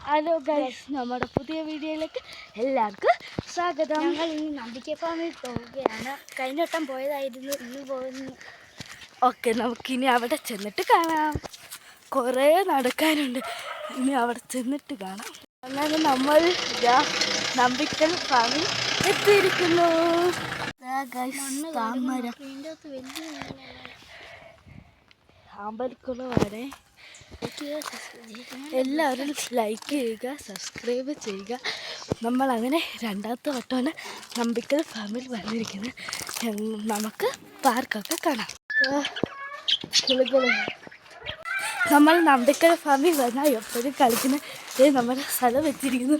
Hello guys, നമ്മുടെ പുതിയ വീഡിയോയിലേക്ക് എല്ലാവർക്കും സ്വാഗതം. ഞങ്ങൾ ഇന്ന് നമ്പിക്ക ഫാമിൽ പോവുകയാണ്. കഴിഞ്ഞ വട്ടം പോയതായിരുന്നു, ഇന്ന് പോകുന്നു. ഓക്കെ, നമുക്കിനി അവിടെ ചെന്നിട്ട് കാണാം. കുറേ നടക്കാനുണ്ട്, ഇനി അവിടെ ചെന്നിട്ട് കാണാം. അങ്ങനെ നമ്മൾ നമ്പിക്കൽ ഫാമിൽ എത്തിയിരിക്കുന്നു. അമ്പലക്കുളമാണ്. എല്ലാവരും ലൈക്ക് ചെയ്യുക, സബ്സ്ക്രൈബ് ചെയ്യുക. നമ്മളങ്ങനെ രണ്ടാമത്തെ വട്ടമാണ് നമ്പിക്കൽ ഫാമിൽ വന്നിരിക്കുന്നത്. നമുക്ക് പാർക്കൊക്കെ കാണാം. നമ്മൾ നമ്പിക്കൽ ഫാമിൽ വന്നാൽ എപ്പോഴും കളിക്കുന്നത് നമ്മുടെ സ്ഥലം വെച്ചിരിക്കുന്നു.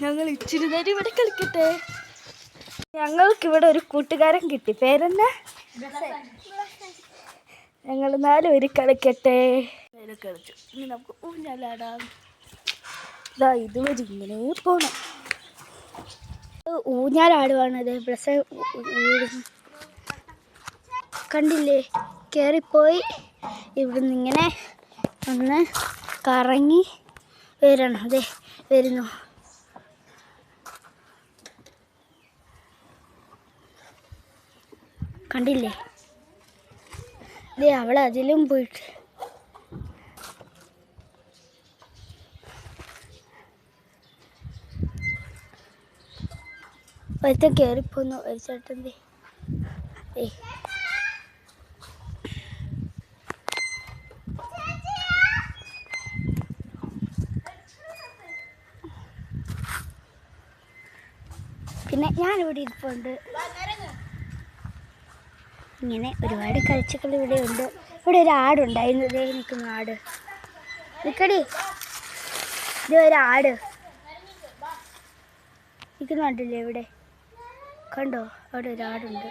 ഞങ്ങൾ ഇച്ചിരി നേരം ഇവിടെ കളിക്കട്ടെ. ഞങ്ങൾക്കിവിടെ ഒരു കൂട്ടുകാരൻ കിട്ടി. പേരെന്നാ? ഞങ്ങൾ 4 പേര് കളിക്കട്ടെ. കളിച്ചു. ഇനി നമുക്ക് ഊഞ്ഞാലാടാം. ഇതുവരെ ഇങ്ങനെ പോണം. ഊഞ്ഞാലാടുവാണത്. കണ്ടില്ലേ, കയറിപ്പോയി ഇവിടുന്ന് ഇങ്ങനെ ഒന്ന് കറങ്ങി വരണം. അതെ, വരുന്നു. കണ്ടില്ലേ, അവൾ അതിലും പോയിട്ട് ഒരുത്തൻ കയറിപ്പോന്നു. ഒരു ചേട്ടൻ്റെ പിന്നെ ഞാനിവിടെ ഇരിപ്പുണ്ട്. ഇങ്ങനെ ഒരുപാട് കാഴ്ചകൾ ഇവിടെ ഉണ്ട്. ഇവിടെ ഒരു ആടുണ്ടായിരുന്നു. ഇതേ നിൽക്കുന്ന ആട്. നിൽക്കടി, ഇത് ഒരാട് നിൽക്കുന്നുണ്ടല്ലേ ഇവിടെ. കണ്ടോ, അവിടെ ഒരാടുണ്ട്.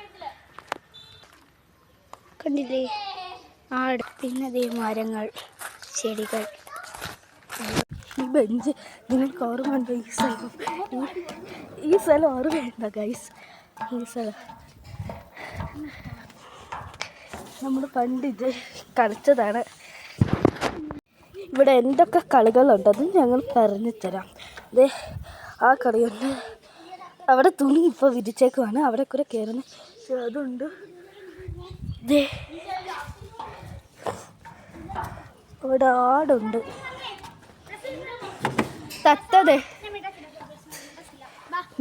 കണ്ടില്ലേ ആട്. പിന്നെ അതേ മരങ്ങൾ, ചെടികൾ. ഈ ബെഞ്ച് നിങ്ങൾക്ക് ഓർമ്മയുണ്ടോ? ഈ സ്ഥലം ഓർമ്മയുണ്ടോ ഗൈസ്? ഈ സ്ഥലം നമ്മൾ പണ്ട് ഇത് കളിച്ചതാണ്. ഇവിടെ എന്തൊക്കെ കളികളുണ്ടെന്ന് ഞങ്ങൾ പറഞ്ഞു തരാം. അതെ, ആ കളിയുണ്ട്. അവിടെ തുണി ഇപ്പോൾ വിരിച്ചേക്കുവാണ്. അവിടെ കൂടെ കയറുന്ന അതുണ്ട്. അവിടെ ആടുണ്ട്. തത്തതെ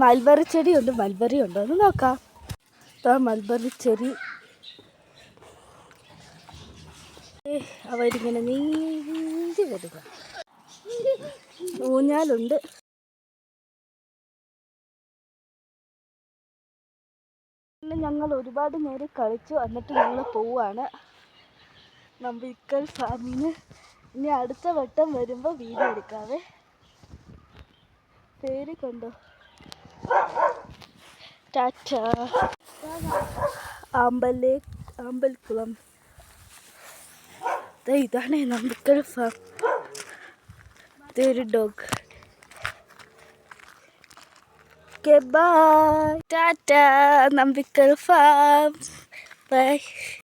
മൽബറി ചെടിയുണ്ട്. മൽബറി ഉണ്ടോ എന്ന് നോക്കാം. മൽബറി ചെടി. അവരിങ്ങനെ നീന്തി വരിക. ഊഞ്ഞാലുണ്ട്. ഞങ്ങൾ ഒരുപാട് നേരം കളിച്ചു. എന്നിട്ട് ഞങ്ങൾ പോവാണ് നമ്പിക്കൽ ഫാമിന്. ഇനി അടുത്ത വട്ടം വരുമ്പോൾ വീഡിയോ എടുക്കാവേ. പേര് കണ്ടോ? ടാറ്റ. അമ്പൽക്കുളം. ഇതാണ് നമ്പിക്കൽ ഫാം. ഇതൊരു dog. Okay, bye. Tata. Nambikkal farm. By.